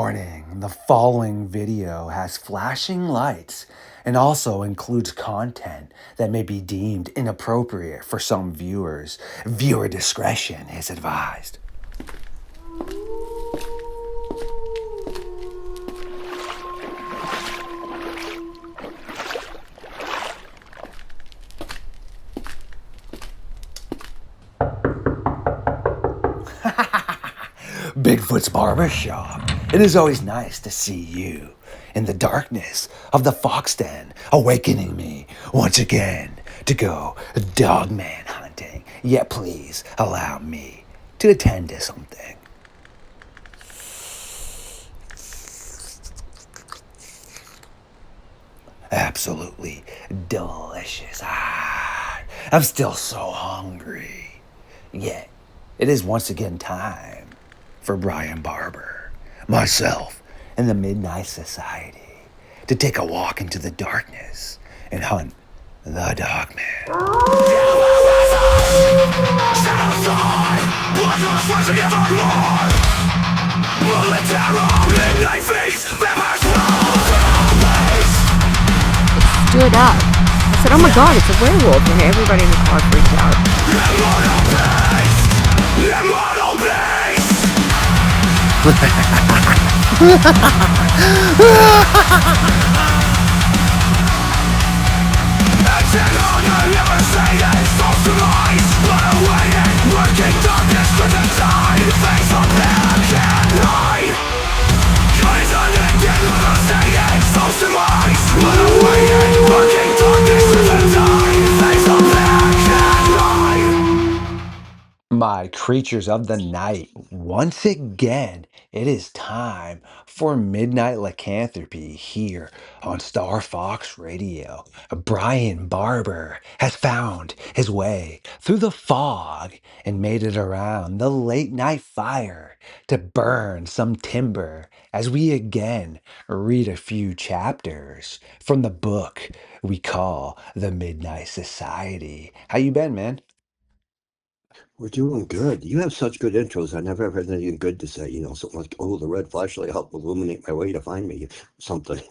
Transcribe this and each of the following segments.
Warning, the following video has flashing lights and also includes content that may be deemed inappropriate for some viewers. Viewer discretion is advised. Bigfoot's Barbershop. It is always nice to see you in the darkness of the fox den, awakening me once again to go dogman hunting. Yet please allow me to attend to something. Absolutely delicious. I'm still so hungry. Yet it is once again time for Brian Barber, myself, and the Midnight Society to take a walk into the darkness and hunt the Dogman. Stood up. I said, oh my god, it's a werewolf, and everybody in the car freaked out. My creatures of the night, once again, it is time for Midnight Lycanthropy here on StarFox Radio. Brian Barber has found his way through the fog and made it around the late night fire to burn some timber as we again read a few chapters from the book we call The Midnight Society. How you been, man? We're doing good. You have such good intros. I never ever had anything good to say. Something like, "Oh, the red flashlight helped illuminate my way to find me." Something.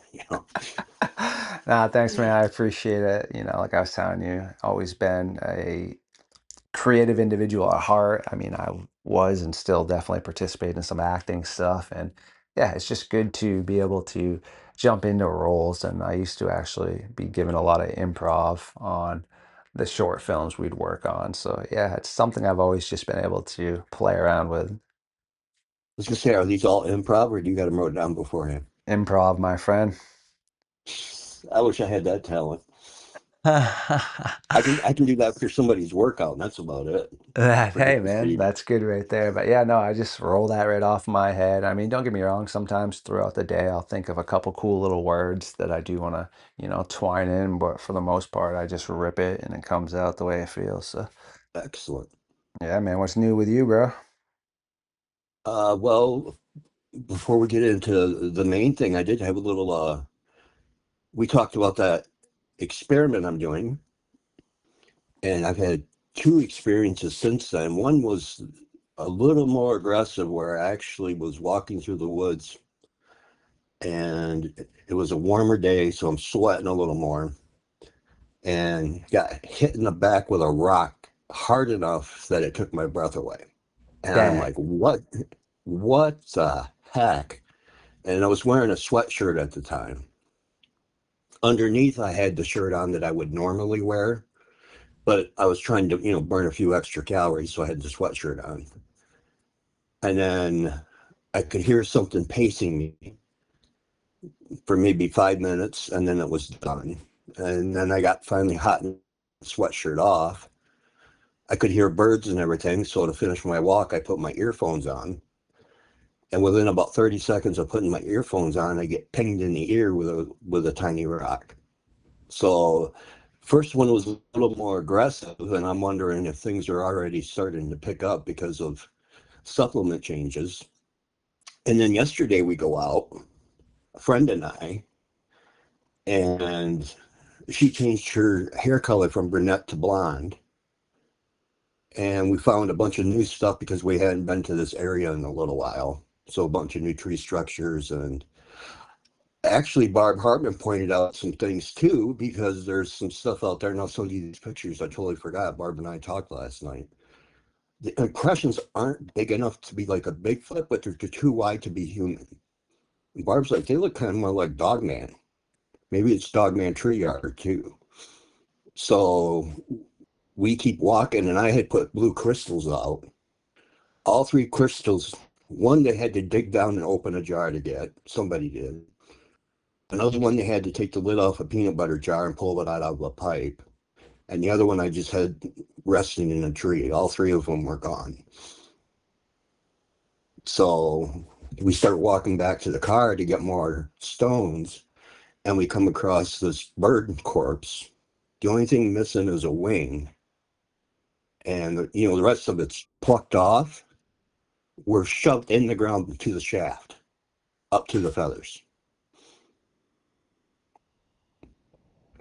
Nah, thanks, man. I appreciate it. Like I was telling you, always been a creative individual at heart. I mean, I was and still definitely participate in some acting stuff. And yeah, it's just good to be able to jump into roles. And I used to actually be given a lot of improv on the short films we'd work on. So yeah, it's something I've always just been able to play around with. I was gonna say, are these all improv, or do you got them wrote down beforehand? Improv, my friend. I wish I had that talent. I can do that for somebody's workout, and that's about it. Hey Predict the man, speed. that's good right there. But yeah, no, I just roll that right off my head. I mean, don't get me wrong, sometimes throughout the day I'll think of a couple cool little words that I do want to, twine in, but for the most part I just rip it and it comes out the way it feels. So Excellent. yeah, man, what's new with you, bro? Well, before we get into the main thing, I did have a little. We talked about that experiment I'm doing, and I've had two experiences since then. One was a little more aggressive, where I actually was walking through the woods, and it was a warmer day, so I'm sweating a little more, and got hit in the back with a rock hard enough that it took my breath away. And I'm Dang. like, what the heck? And I was wearing a sweatshirt at the time. Underneath, I had the shirt on that I would normally wear, but I was trying to, burn a few extra calories, so I had the sweatshirt on. And then I could hear something pacing me for maybe 5 minutes, and then it was done. And then I got finally hot and sweatshirt off. I could hear birds and everything, so to finish my walk, I put my earphones on. And within about 30 seconds of putting my earphones on, I get pinged in the ear with a tiny rock. So first one was a little more aggressive, and I'm wondering if things are already starting to pick up because of supplement changes. And then yesterday we go out, a friend and I, and she changed her hair color from brunette to blonde. And we found a bunch of new stuff because we hadn't been to this area in a little while. So a bunch of new tree structures. And actually, Barb Hartman pointed out some things too, because there's some stuff out there. Now, some of these pictures I totally forgot. Barb and I talked last night. The impressions aren't big enough to be like a Bigfoot, but they're too wide to be human. And Barb's like, they look kind of more like Dogman. Maybe it's Dogman tree art too. So we keep walking, and I had put blue crystals out. All three crystals, one they had to dig down and open a jar to get. Somebody did. Another one they had to take the lid off a peanut butter jar and pull it out of a pipe. And the other one I just had resting in a tree. All three of them were gone. So we start walking back to the car to get more stones, and we come across this bird corpse. The only thing missing is a wing, and the rest of it's plucked off. Were shoved in the ground to the shaft, up to the feathers.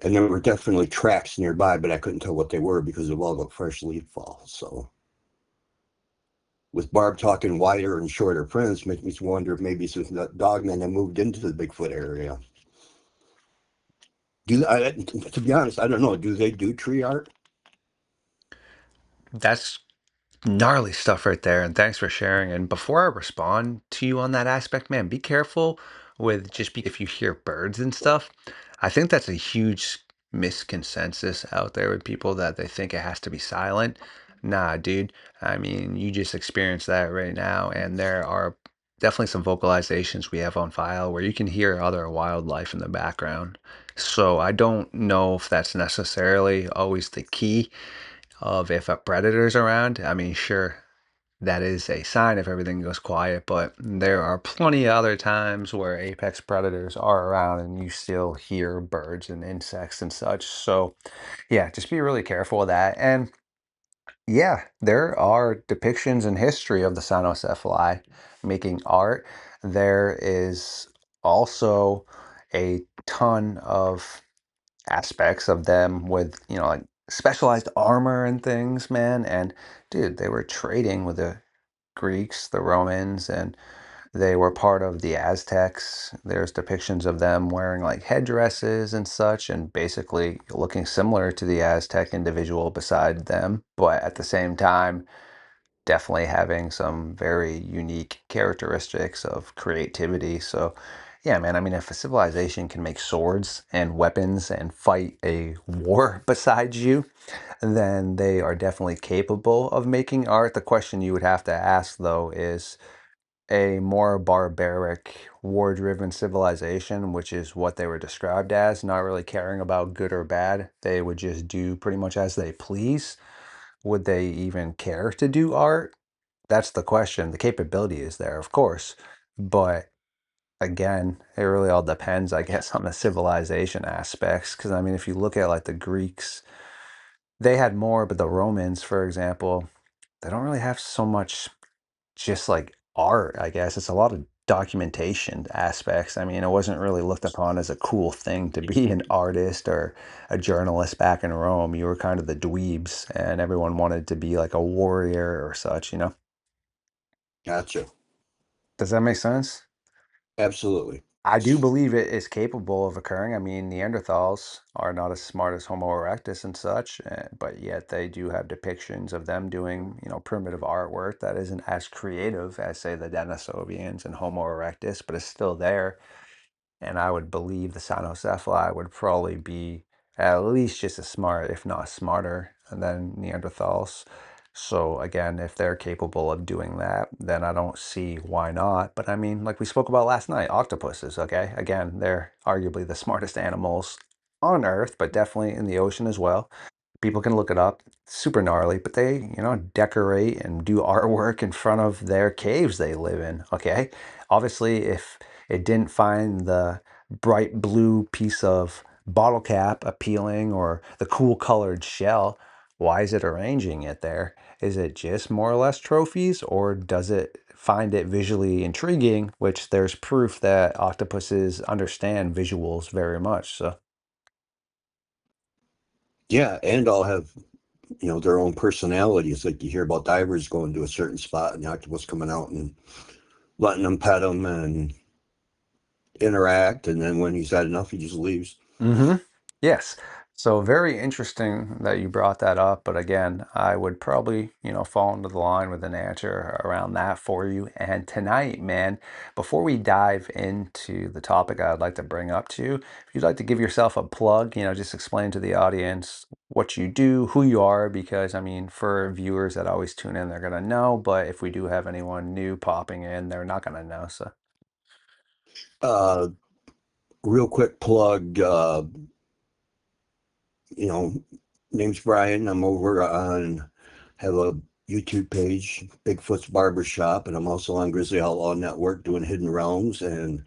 And there were definitely tracks nearby, but I couldn't tell what they were because of all the fresh leaf fall. So, with Barb talking wider and shorter prints, makes me wonder if maybe some dogmen have moved into the Bigfoot area. To be honest, I don't know. Do they do tree art? That's gnarly stuff right there, and thanks for sharing. And before I respond to you on that aspect, man, be careful with just because if you hear birds and stuff. I think that's a huge misconsensus out there with people that they think it has to be silent. Nah, dude. I mean, you just experienced that right now, and there are definitely some vocalizations we have on file where you can hear other wildlife in the background. So I don't know if that's necessarily always the key of if a predator's around. I mean, sure, that is a sign if everything goes quiet, but there are plenty of other times where apex predators are around and you still hear birds and insects and such. So, yeah, just be really careful with that. And yeah, there are depictions in history of the cynocephali making art. There is also a ton of aspects of them with, like specialized armor and things, man. And dude, they were trading with the Greeks, the Romans, and they were part of the Aztecs. There's depictions of them wearing like headdresses and such, and basically looking similar to the Aztec individual beside them, but at the same time, definitely having some very unique characteristics of creativity. So, yeah, man, I mean, if a civilization can make swords and weapons and fight a war beside you, then they are definitely capable of making art. The question you would have to ask, though, is a more barbaric, war-driven civilization, which is what they were described as, not really caring about good or bad. They would just do pretty much as they please. Would they even care to do art? That's the question. The capability is there, of course, but again, it really all depends, I guess, on the civilization aspects. Because I mean, if you look at like the Greeks, they had more, but the Romans, for example, they don't really have so much just like art, I guess. It's a lot of documentation aspects. I mean, it wasn't really looked upon as a cool thing to be an artist or a journalist back in Rome. You were kind of the dweebs, and everyone wanted to be like a warrior or such. Gotcha. Does that make sense? Absolutely. I do believe it is capable of occurring. I mean, Neanderthals are not as smart as Homo erectus and such, but yet they do have depictions of them doing, primitive artwork that isn't as creative as, say, the Denisovians and Homo erectus, but is still there. And I would believe the cynocephaly would probably be at least just as smart, if not smarter, than Neanderthals. So again, if they're capable of doing that, then I don't see why not. But I mean, like we spoke about last night, octopuses, okay? Again, they're arguably the smartest animals on Earth, but definitely in the ocean as well. People can look it up. Super gnarly, but they, decorate and do artwork in front of their caves they live in, okay? Obviously, if it didn't find the bright blue piece of bottle cap appealing or the cool colored shell, why is it arranging it there? Is it just more or less trophies, or does it find it visually intriguing, which there's proof that octopuses understand visuals very much, so. Yeah, and all have their own personalities. Like you hear about divers going to a certain spot and the octopus coming out and letting him pet him and interact. And then when he's had enough, he just leaves. Mm-hmm. Yes. So very interesting that you brought that up. But again, I would probably, fall into the line with an answer around that for you. And tonight, man, before we dive into the topic I'd like to bring up to you, if you'd like to give yourself a plug, just explain to the audience what you do, who you are, because I mean, for viewers that always tune in, they're gonna know. But if we do have anyone new popping in, they're not gonna know. So, Uh, Real quick plug, you know, name's Brian. I'm over on, have a YouTube page, Bigfoot's Barber Shop, and I'm also on Grizzly Outlaw Network doing Hidden Realms. And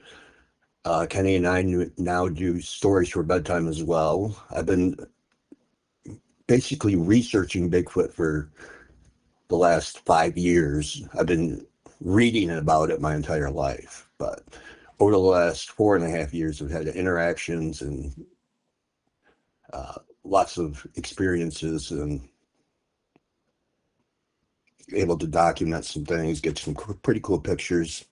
Kenny and I now do stories for bedtime as well. I've been basically researching Bigfoot for the last 5 years. I've been reading about it my entire life, but over the last 4.5 years, I've had interactions and uh, lots of experiences and able to document some things, get some pretty cool pictures.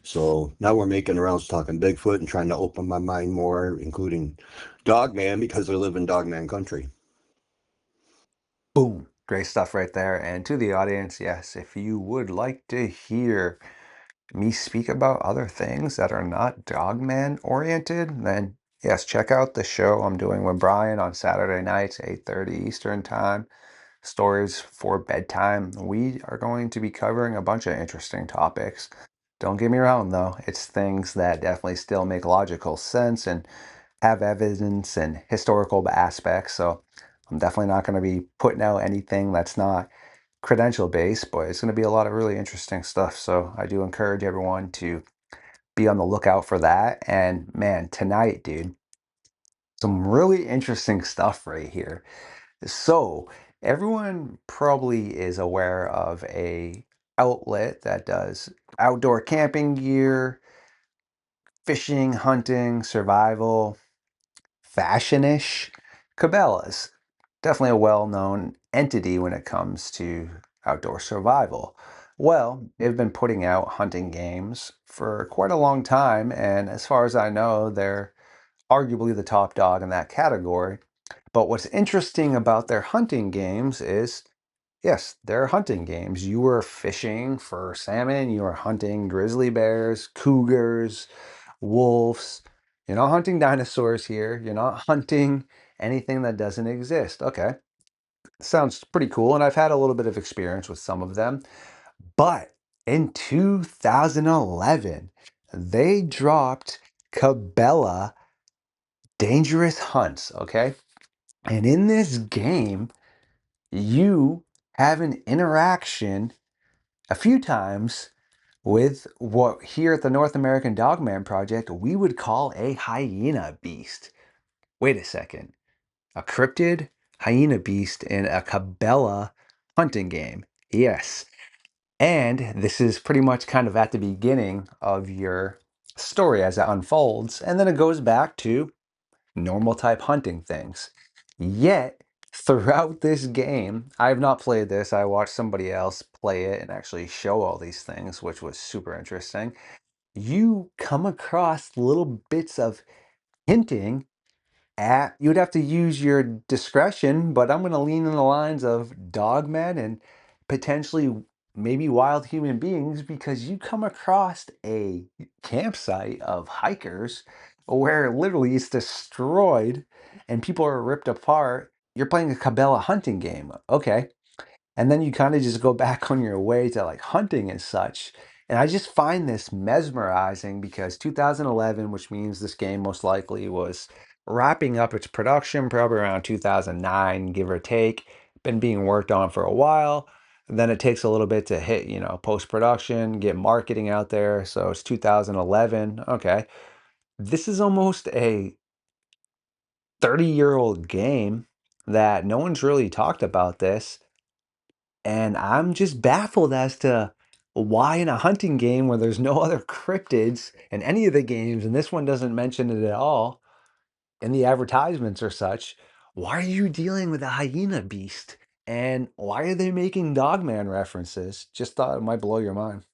So now we're making rounds talking Bigfoot and trying to open my mind more, including Dogman, because I live in Dogman country. boom, great stuff right there. And to the audience, yes, if you would like to hear me speak about other things that are not Dogman oriented, then yes, check out the show I'm doing with Brian on Saturday nights, 8:30 Eastern time. Stories for bedtime. We are going to be covering a bunch of interesting topics. Don't get me wrong, though, it's things that definitely still make logical sense and have evidence and historical aspects. So I'm definitely not going to be putting out anything that's not credential based, but it's going to be a lot of really interesting stuff. So I do encourage everyone to be on the lookout for that. And man, tonight, dude, some really interesting stuff right here. So everyone probably is aware of a outlet that does outdoor camping gear, fishing, hunting, survival, fashionish. Cabela's definitely a well-known entity when it comes to outdoor survival. Well, they've been putting out hunting games for quite a long time, and as far as I know, they're arguably the top dog in that category. But what's interesting about their hunting games is, yes, they're hunting games. You were fishing for salmon, you were hunting grizzly bears, cougars, wolves. You're not hunting dinosaurs here. You're not hunting anything that doesn't exist. Okay, sounds pretty cool. And I've had a little bit of experience with some of them. But in 2011, they dropped Cabela Dangerous Hunts. Okay. And in this game, you have an interaction a few times with what here at the North American Dogman Project we would call a hyena beast. Wait a second. A cryptid hyena beast in a Cabela hunting game. Yes. And this is pretty much kind of at the beginning of your story as it unfolds. And then it goes back to normal type hunting things. Yet, throughout this game, I have not played this. I watched somebody else play it and actually show all these things, which was super interesting. You come across little bits of hinting at, you'd have to use your discretion, but I'm going to lean in the lines of dogmen and potentially maybe wild human beings because you come across a campsite of hikers where literally it's destroyed and people are ripped apart. You're playing a Cabela hunting game. Okay. And then you kind of just go back on your way to like hunting and such. And I just find this mesmerizing because 2011, which means this game most likely was wrapping up its production probably around 2009, give or take, been being worked on for a while. Then it takes a little bit to hit, post production, get marketing out there. So it's 2011. Okay. This is almost a 30-year-old game that no one's really talked about this. And I'm just baffled as to why in a hunting game where there's no other cryptids in any of the games, and this one doesn't mention it at all in the advertisements or such, why are you dealing with a hyena beast? And why are they making Dogman references? Just thought it might blow your mind.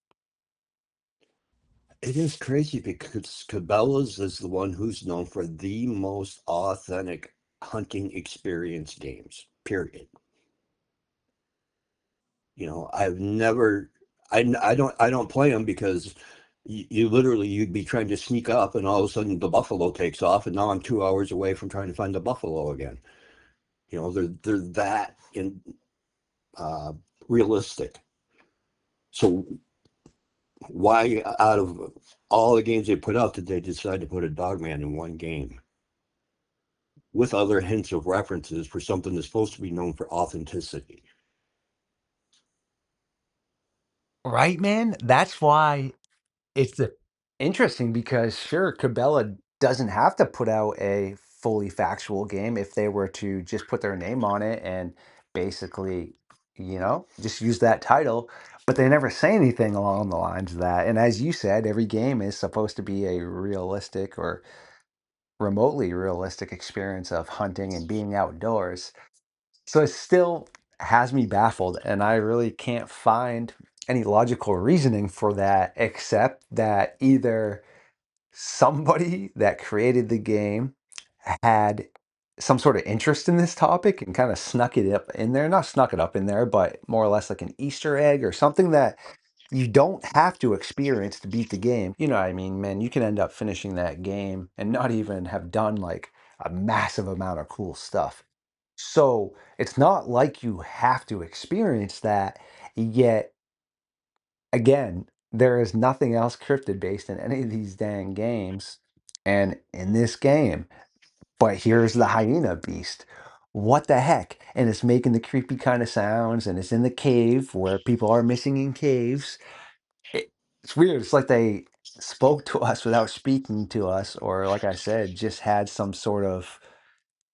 It is crazy because Cabela's is the one who's known for the most authentic hunting experience games. Period. I've never, I don't play them because you literally you'd be trying to sneak up, and all of a sudden the buffalo takes off, and now I'm 2 hours away from trying to find the buffalo again. They're that uh, realistic. So why, out of all the games they put out, did they decide to put a Dogman in one game with other hints of references for something that's supposed to be known for authenticity? Right, man? That's why it's interesting because sure, Cabela doesn't have to put out a fully factual game if they were to just put their name on it and basically, just use that title. But they never say anything along the lines of that. And as you said, every game is supposed to be a realistic or remotely realistic experience of hunting and being outdoors. So it still has me baffled, and I really can't find any logical reasoning for that except that either somebody that created the game had some sort of interest in this topic and kind of snuck it up in there, not snuck it up in there, but more or less like an Easter egg or something that you don't have to experience to beat the game. You know what I mean, man? You can end up finishing that game and not even have done like a massive amount of cool stuff. So it's not like you have to experience that, yet again, there is nothing else cryptid based in any of these dang games. And in this game, but here's the hyena beast. What the heck? And it's making the creepy kind of sounds, and it's in the cave where people are missing in caves. It's weird. It's like they spoke to us without speaking to us, or like I said, just had some sort of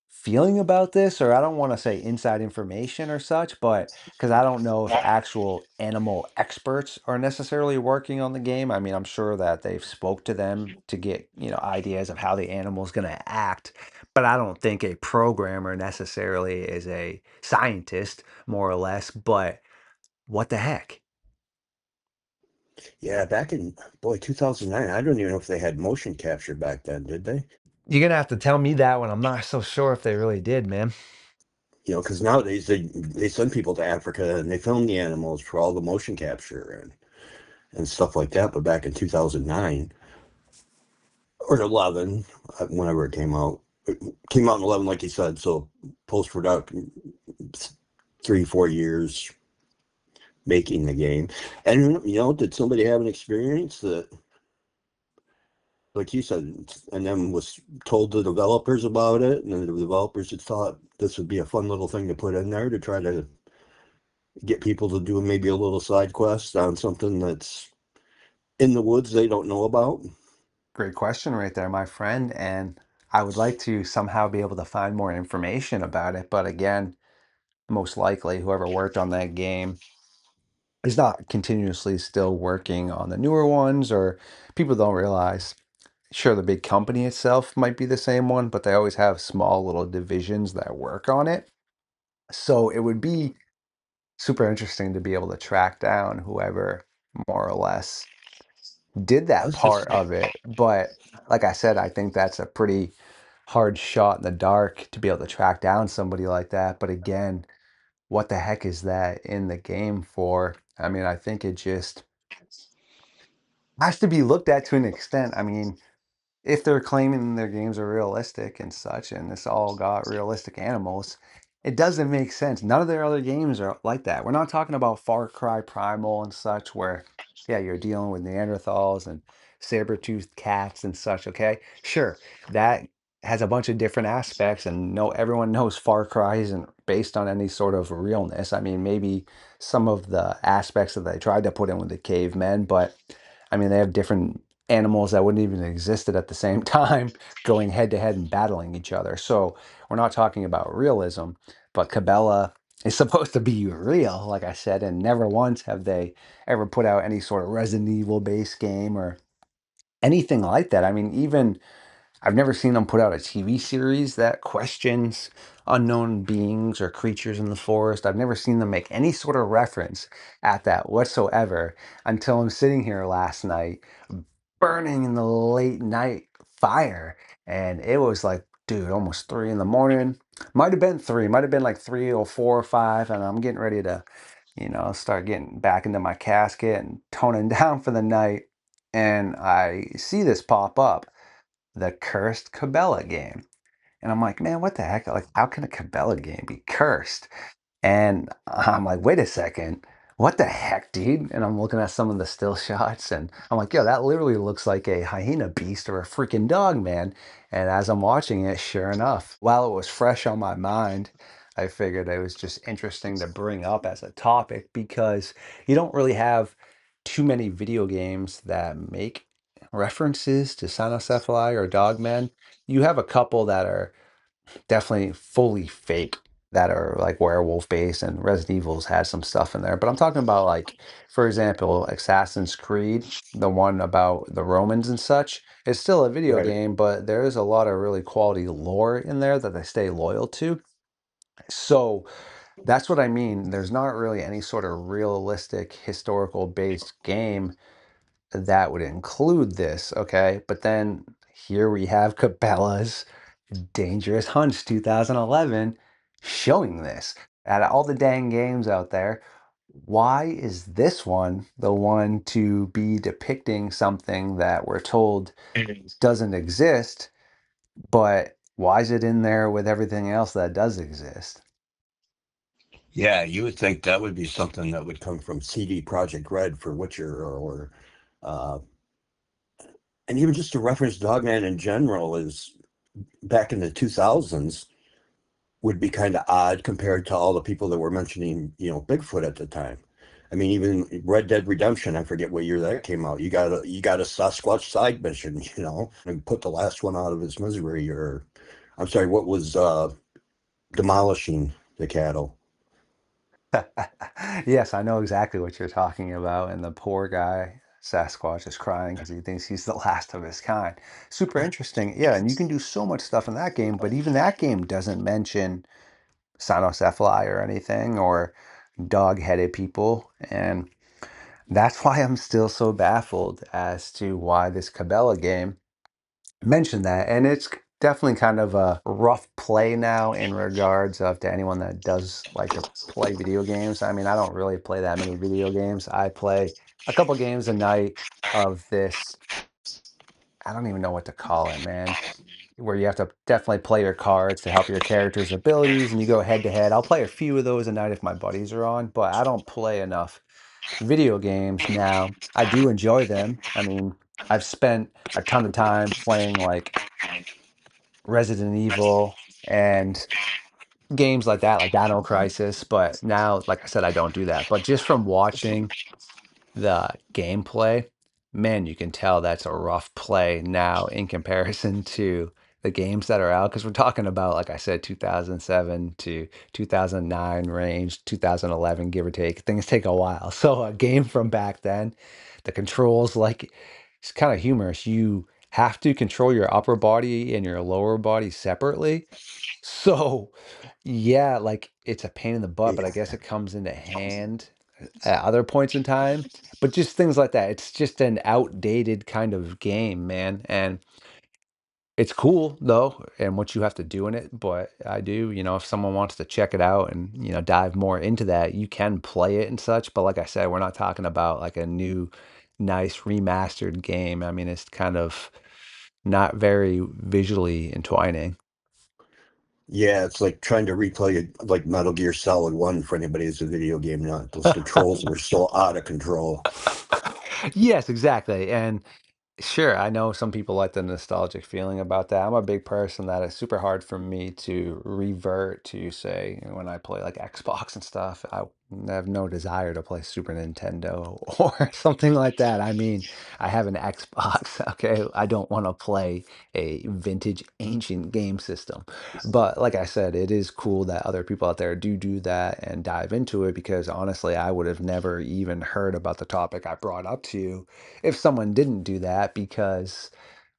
feeling about this, or I don't want to say inside information or such, but because I don't know if actual animal experts are necessarily working on the game. I mean, I'm sure that they've spoke to them to get, ideas of how the animal's going to act, but I don't think a programmer necessarily is a scientist, more or less, but what the heck? Yeah, back in, boy, 2009, I don't even know if they had motion capture back then, did they? You're gonna have to tell me that one. I'm not so sure if they really did, man. Because nowadays they send people to Africa and they film the animals for all the motion capture and stuff like that. But back in 2009 or 11, whenever it came out in 11, like you said. So post production, 3 4 years making the game. And did somebody have an experience that, like you said, and then was told the developers about it, and then the developers had thought this would be a fun little thing to put in there to try to get people to do maybe a little side quest on something that's in the woods they don't know about? Great question right there, my friend. And I would like to somehow be able to find more information about it. But again, most likely whoever worked on that game is not continuously still working on the newer ones, or people don't realize. Sure, the big company itself might be the same one, but they always have small little divisions that work on it. So it would be super interesting to be able to track down whoever more or less did I that was part just of it. But like I said, I think that's a pretty hard shot in the dark to be able to track down somebody like that. But again, what the heck is that in the game for? I mean, I think it just has to be looked at to an extent. I mean, if they're claiming their games are realistic and such, and it's all got realistic animals, it doesn't make sense. None of their other games are like that. We're not talking about Far Cry Primal and such, where, yeah, you're dealing with Neanderthals and saber-toothed cats and such, okay? Sure, that has a bunch of different aspects, and no, everyone knows Far Cry isn't based on any sort of realness. I mean, maybe some of the aspects that they tried to put in with the cavemen, but I mean, they have different animals that wouldn't even existed at the same time going head to head and battling each other. So we're not talking about realism, but Cabela is supposed to be real, like I said, and never once have they ever put out any sort of Resident Evil based game or anything like that. I mean, even I've never seen them put out a TV series that questions unknown beings or creatures in the forest. I've never seen them make any sort of reference at that whatsoever until I'm sitting here last night burning in the late night fire. And it was like, dude, almost 3 in the morning. Might have been three, might have been like 3 or 4 or 5. And I'm getting ready to, start getting back into my casket and toning down for the night. And I see this pop up, the cursed Cabela game. And I'm like, man, what the heck? Like, how can a Cabela game be cursed? And I'm like, wait a second, what the heck, dude? And I'm looking at some of the still shots and I'm like, yo, that literally looks like a hyena beast or a freaking dog, man. And as I'm watching it, sure enough, while it was fresh on my mind, I figured it was just interesting to bring up as a topic because you don't really have too many video games that make references to cynocephaly or dogmen. You have a couple that are definitely fully fake that are like werewolf based, and Resident Evil's had some stuff in there. But I'm talking about, like, for example, Assassin's Creed, the one about the Romans and such. It's still a video Right. game, but there is a lot of really quality lore in there that they stay loyal to. So that's what I mean. There's not really any sort of realistic historical based game that would include this, okay? But then here we have Cabela's Dangerous Hunts 2011 showing this. Out of all the dang games out there, why is this one the one to be depicting something that we're told doesn't exist, but why is it in there with everything else that does exist? Yeah, you would think that would be something that would come from CD Project Red for Witcher, or uh, and even just to reference Dogman in general is back in the 2000s would be kind of odd compared to all the people that were mentioning, Bigfoot at the time. I mean, even Red Dead Redemption, I forget what year that came out. You got a Sasquatch side mission, and put the last one out of his misery, or I'm sorry, what was demolishing the cattle. Yes, I know exactly what you're talking about. And the poor guy, Sasquatch, is crying because he thinks he's the last of his kind. Super interesting. Yeah, and you can do so much stuff in that game, but even that game doesn't mention cynocephaly or anything or dog-headed people. And that's why I'm still so baffled as to why this Cabela game mentioned that. And it's definitely kind of a rough play now in regards of to anyone that does like to play video games. I mean, I don't really play that many video games. I play a couple games a night of this. I don't even know what to call it, man. Where you have to definitely play your cards to help your character's abilities and you go head to head. I'll play a few of those a night if my buddies are on, but I don't play enough video games now. I do enjoy them. I mean, I've spent a ton of time playing like Resident Evil and games like that, like Dino Crisis. But now, like I said, I don't do that. But just from watching the gameplay, man, you can tell that's a rough play now in comparison to the games that are out. Because we're talking about, like I said, 2007 to 2009 range, 2011, give or take. Things take a while. So a game from back then, the controls, like, it's kind of humorous. You have to control your upper body and your lower body separately. So, yeah, like it's a pain in the butt, but I guess it comes into hand at other points in time. But just things like that. It's just an outdated kind of game, man. And it's cool though, and what you have to do in it. But I do, if someone wants to check it out and, dive more into that, you can play it and such. But like I said, we're not talking about like a new, nice remastered game. I mean, it's kind of not very visually entwining. Yeah, it's like trying to replay like Metal Gear Solid 1 for anybody who's a video game nut. Those controls were so out of control. Yes, exactly. And sure, I know some people like the nostalgic feeling about that. I'm a big person that it's super hard for me to revert to, say, when I play like Xbox and stuff. I have no desire to play Super Nintendo or something like that. I mean, I have an Xbox, okay? I don't want to play a vintage ancient game system. But like I said, it is cool that other people out there do that and dive into it because honestly, I would have never even heard about the topic I brought up to you if someone didn't do that because,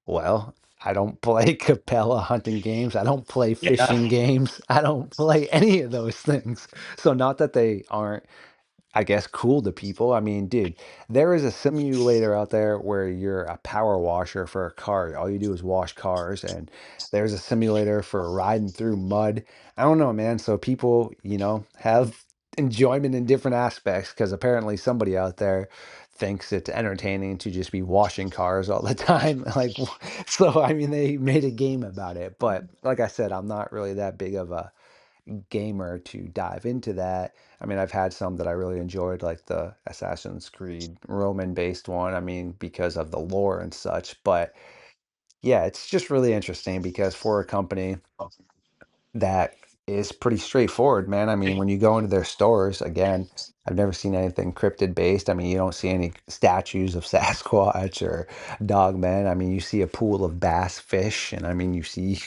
well, I don't play Capella hunting games. I don't play Yeah. fishing games. I don't play any of those things. So not that they aren't I guess, cool to people. I mean, dude, there is a simulator out there where you're a power washer for a car. All you do is wash cars, and there's a simulator for riding through mud. I don't know, man. So people, have enjoyment in different aspects because apparently somebody out there thinks it's entertaining to just be washing cars all the time. Like, so I mean, they made a game about it. But like I said, I'm not really that big of a gamer to dive into that. I mean, I've had some that I really enjoyed, like the Assassin's Creed Roman based one. I mean, because of the lore and such. But yeah, it's just really interesting because for a company that is pretty straightforward, man. I mean, when you go into their stores, again, I've never seen anything cryptid based. I mean, you don't see any statues of Sasquatch or Dogman. I mean, you see a pool of bass fish, and I mean, you see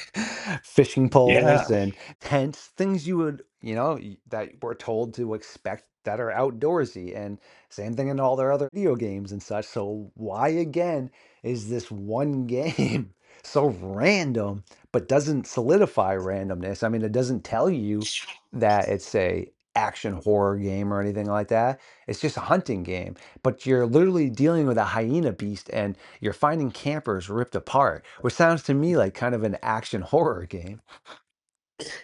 fishing Yeah. poles and tents, things you would, that we're told to expect that are outdoorsy. And same thing in all their other video games and such. So why again is this one game so random? But doesn't solidify randomness. I mean, it doesn't tell you that it's a action horror game or anything like that. It's just a hunting game. But you're literally dealing with a hyena beast and you're finding campers ripped apart, which sounds to me like kind of an action horror game.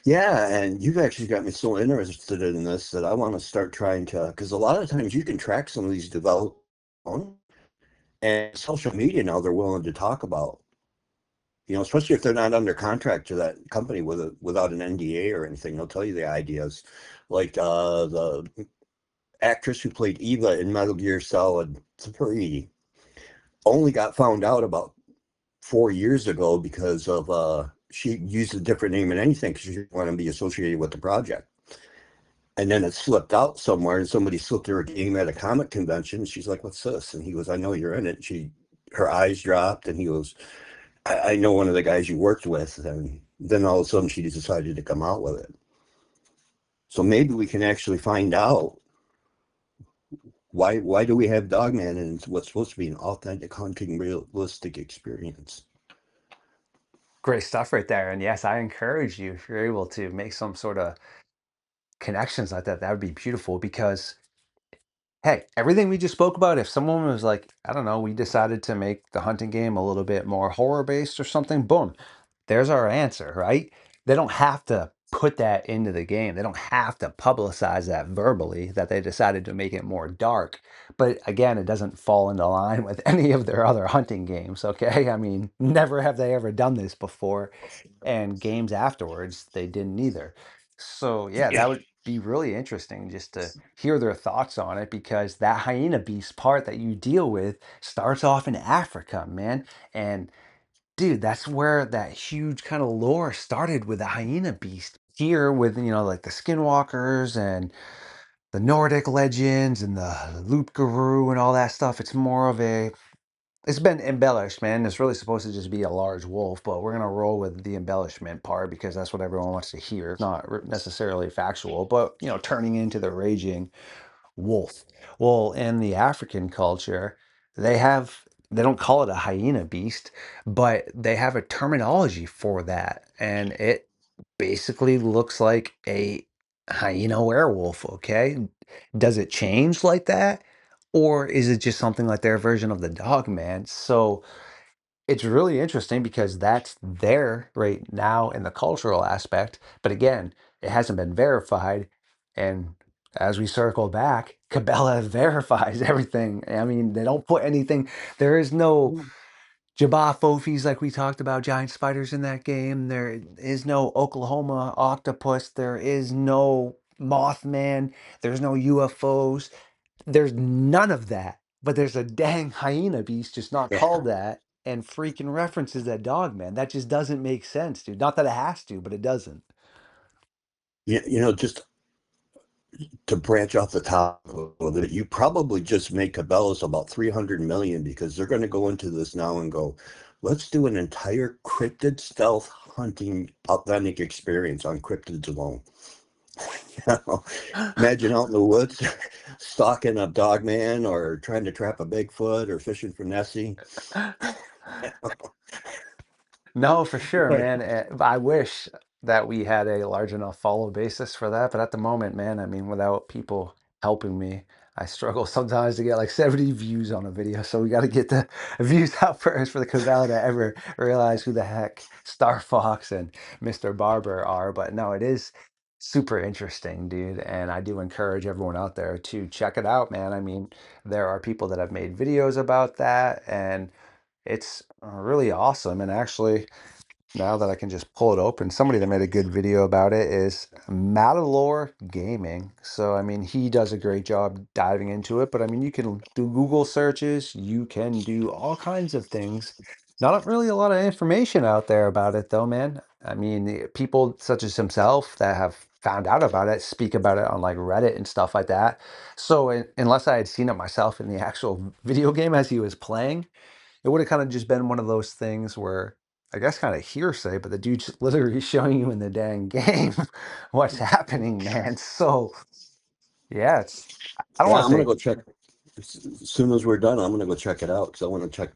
Yeah, and you've actually got me so interested in this that I want to start trying to, because a lot of times you can track some of these developers, and social media now they're willing to talk about, especially if they're not under contract to that company without an NDA or anything, they'll tell you the ideas. Like the actress who played Eva in Metal Gear Solid 3 only got found out about 4 years ago because of she used a different name in anything because she didn't want to be associated with the project. And then it slipped out somewhere, and somebody slipped her a game at a comic convention. She's like, "What's this?" And he goes, "I know you're in it." Her eyes dropped, and he goes, I know one of the guys you worked with." And then all of a sudden, she decided to come out with it. So maybe we can actually find out why do we have Dogman and what's supposed to be an authentic hunting, realistic experience. Great stuff right there. And yes, I encourage you if you're able to make some sort of connections like that, that would be beautiful because hey, everything we just spoke about, if someone was like, I don't know, we decided to make the hunting game a little bit more horror based or something, boom, there's our answer, right? They don't have to put that into the game. They don't have to publicize that verbally that they decided to make it more dark. But again, it doesn't fall into line with any of their other hunting games, okay? I mean, never have they ever done this before. And games afterwards, they didn't either. So, yeah, Yeah. that would be really interesting just to hear their thoughts on it because that hyena beast part that you deal with starts off in Africa, man. And dude, that's where that huge kind of lore started with the hyena beast. Here with, like the skinwalkers and the Nordic legends and the loop guru and all that stuff. It's more of a it's been embellished, man. It's really supposed to just be a large wolf, but we're gonna roll with the embellishment part because that's what everyone wants to hear. It's not necessarily factual, but turning into the raging wolf. Well, in the African culture, they don't call it a hyena beast, but they have a terminology for that, and it basically looks like a hyena werewolf, okay? Does it change like that? Or is it just something like their version of the dog man? So it's really interesting because that's there right now in the cultural aspect. But again, it hasn't been verified. And as we circle back, Cabela verifies everything. I mean, they don't put anything, there is no Jabba Fofis like we talked about, giant spiders in that game. There is no Oklahoma octopus. There is no Mothman. There's no UFOs. There's none of that, but there's a dang hyena beast just not Yeah. called that and freaking references that dog, man. That just doesn't make sense, dude. Not that it has to, but it doesn't. Just to branch off the top a little bit, you probably just make Cabela's about 300 million because they're going to go into this now and go, let's do an entire cryptid stealth hunting authentic experience on cryptids alone. Imagine out in the woods stalking a dog man or trying to trap a Bigfoot or fishing for Nessie. No, for sure, But man. I wish that we had a large enough follow basis for that, but at the moment, man, I mean, without people helping me. I struggle sometimes to get like 70 views on a video, so we got to get the views out first for the Cabela to ever realize who the heck Star Fox and Mr. Barber are. But no, it is super interesting, dude, and I do encourage everyone out there to check it out, man. I mean, there are people that have made videos about that, and it's really awesome. And actually, now that I can just pull it open, somebody that made a good video about it is Matalore Gaming. So, I mean, he does a great job diving into it, but I mean, you can do Google searches, you can do all kinds of things. Not really a lot of information out there about it, though, man. I mean, people such as himself that have found out about it speak about it on like Reddit and stuff like that. So, unless I had seen it myself in the actual video game as he was playing, it would have kind of just been one of those things where I guess kind of hearsay, but the dude's literally showing you in the dang game what's happening, man. So yeah, I don't Yeah, want to I'm gonna say go check as soon as we're done. I'm gonna go check it out because I want to check.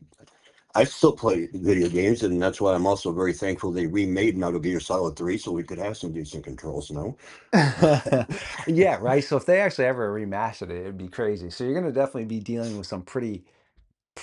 I still play video games, and that's why I'm also very thankful they remade Metal Gear Solid 3 so we could have some decent controls now. yeah, right. So if they actually ever remastered it, it'd be crazy. So you're gonna definitely be dealing with some pretty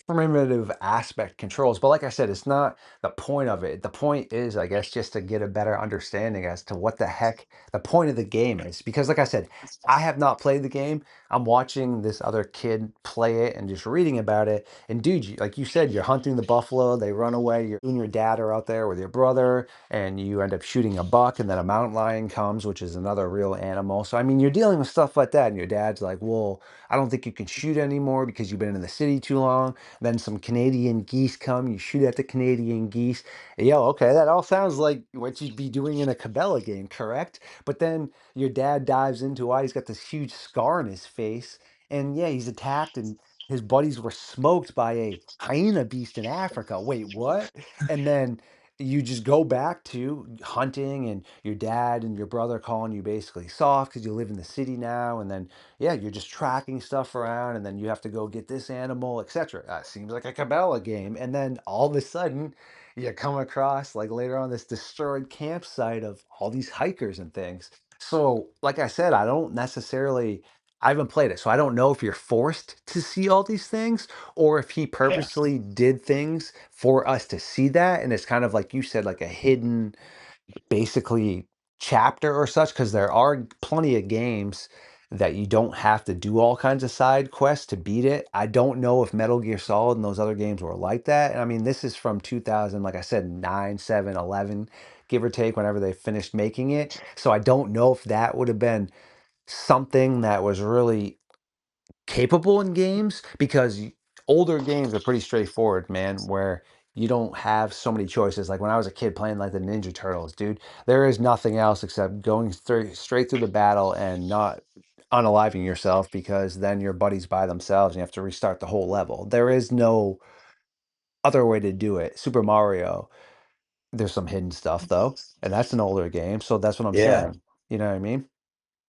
primitive aspect controls. But like I said, it's not the point of it. The point is, I guess, just to get a better understanding as to what the heck the point of the game is. Because like I said, I have not played the game. I'm watching this other kid play it and just reading about it. And dude, like you said, you're hunting the buffalo, they run away, you and your dad are out there with your brother, and you end up shooting a buck, and then a mountain lion comes, which is another real animal. So I mean, you're dealing with stuff like that, and your dad's like, well, I don't think you can shoot anymore because you've been in the city too long. Then some Canadian geese come, you shoot at the Canadian geese. Yo, okay, that all sounds like what you'd be doing in a Cabela game, correct? But then your dad dives into why he's got this huge scar on his face. And yeah, he's attacked and his buddies were smoked by a hyena beast in Africa. Wait, what? And then you just go back to hunting and your dad and your brother calling you basically soft because you live in the city now. And then yeah, you're just tracking stuff around, and then you have to go get this animal, etc. Seems like a Cabela game. And then all of a sudden, you come across like later on this destroyed campsite of all these hikers and things. So, like I said, I don't necessarily. I haven't played it, so I don't know if you're forced to see all these things or if he Yeah. purposely did things for us to see that. And it's kind of like you said, like a hidden basically chapter or such because there are plenty of games that you don't have to do all kinds of side quests to beat it. I don't know if Metal Gear Solid and those other games were like that. And I mean, this is from 2000, like I said, 9, 7, 11, give or take, whenever they finished making it. So I don't know if that would have been something that was really capable in games because older games are pretty straightforward, man, where you don't have so many choices. Like when I was a kid playing like the Ninja Turtles, dude, there is nothing else except going straight through the battle and not unaliving yourself because then your buddies by themselves and you have to restart the whole level. There is no other way to do it. Super Mario, there's some hidden stuff though, and that's an older game, so that's what I'm Yeah. saying. You know what I mean?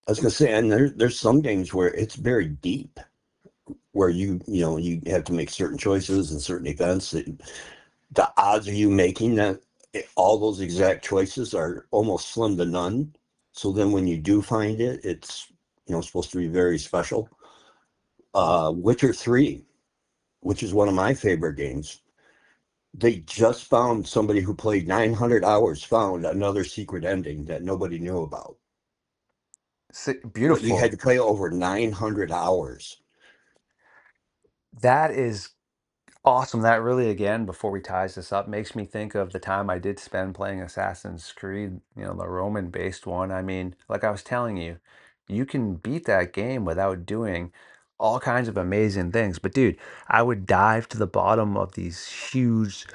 I was gonna say, and there's some games where it's very deep, where you have to make certain choices and certain events. The odds of you making all those exact choices are almost slim to none. So then when you do find it, it's supposed to be very special. Witcher 3, which is one of my favorite games. They just found somebody who played 900 hours found another secret ending that nobody knew about. But you had Beautiful. to play over 900 hours. That is awesome. That really, again, before we ties this up, makes me think of the time I did spend playing Assassin's Creed, the Roman-based one. I mean, like I was telling you, you can beat that game without doing all kinds of amazing things. But dude, I would dive to the bottom of these huge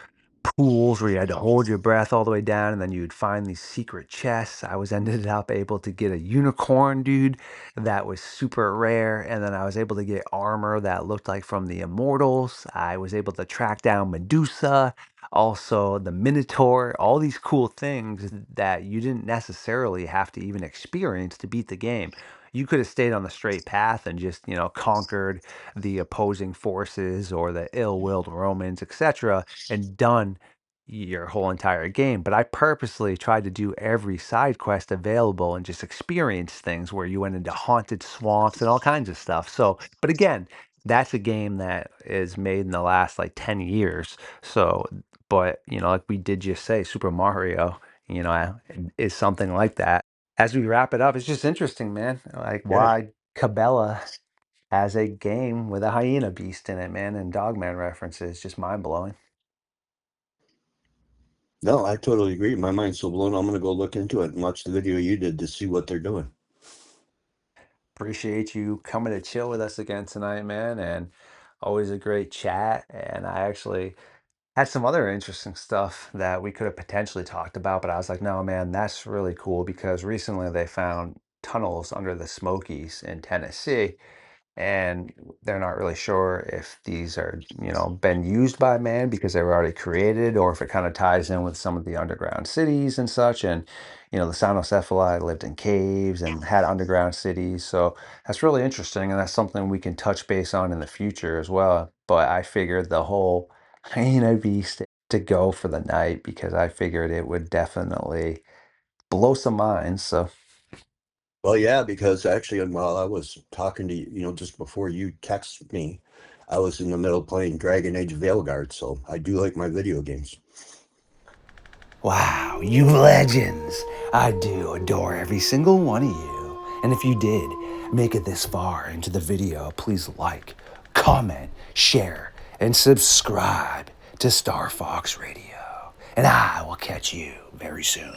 pools where you had to hold your breath all the way down and then you'd find these secret chests. I was ended up able to get a unicorn, dude, that was super rare. And then I was able to get armor that looked like from the Immortals. I was able to track down Medusa, also the Minotaur, all these cool things that you didn't necessarily have to even experience to beat the game. You could have stayed on the straight path and just, conquered the opposing forces or the ill-willed Romans, etc., and done your whole entire game. But I purposely tried to do every side quest available and just experience things where you went into haunted swamps and all kinds of stuff. So, but again, that's a game that is made in the last like 10 years. So, but like we did just say, Super Mario, is something like that. As we wrap it up, it's just interesting, man. Like Yeah. why Cabela has a game with a hyena beast in it, man, and Dogman references, just mind blowing. No, I totally agree. My mind's so blown. I'm gonna go look into it and watch the video you did to see what they're doing. Appreciate you coming to chill with us again tonight, man, and always a great chat. And I actually had some other interesting stuff that we could have potentially talked about, but I was like, no, man, that's really cool because recently they found tunnels under the Smokies in Tennessee, and they're not really sure if these are, been used by man because they were already created, or if it kind of ties in with some of the underground cities and such. And the Cynocephali lived in caves and had underground cities, so that's really interesting, and that's something we can touch base on in the future as well. But I figured the whole hyena beast to go for the night because I figured it would definitely blow some minds. So Well, yeah, because actually, while I was talking to you, just before you text me, I was in the middle playing Dragon Age Veilguard, so I do like my video games. wow, you legends! I do adore every single one of you. And if you did make it this far into the video, please like, comment, share, and subscribe to Star Fox Radio. And I will catch you very soon.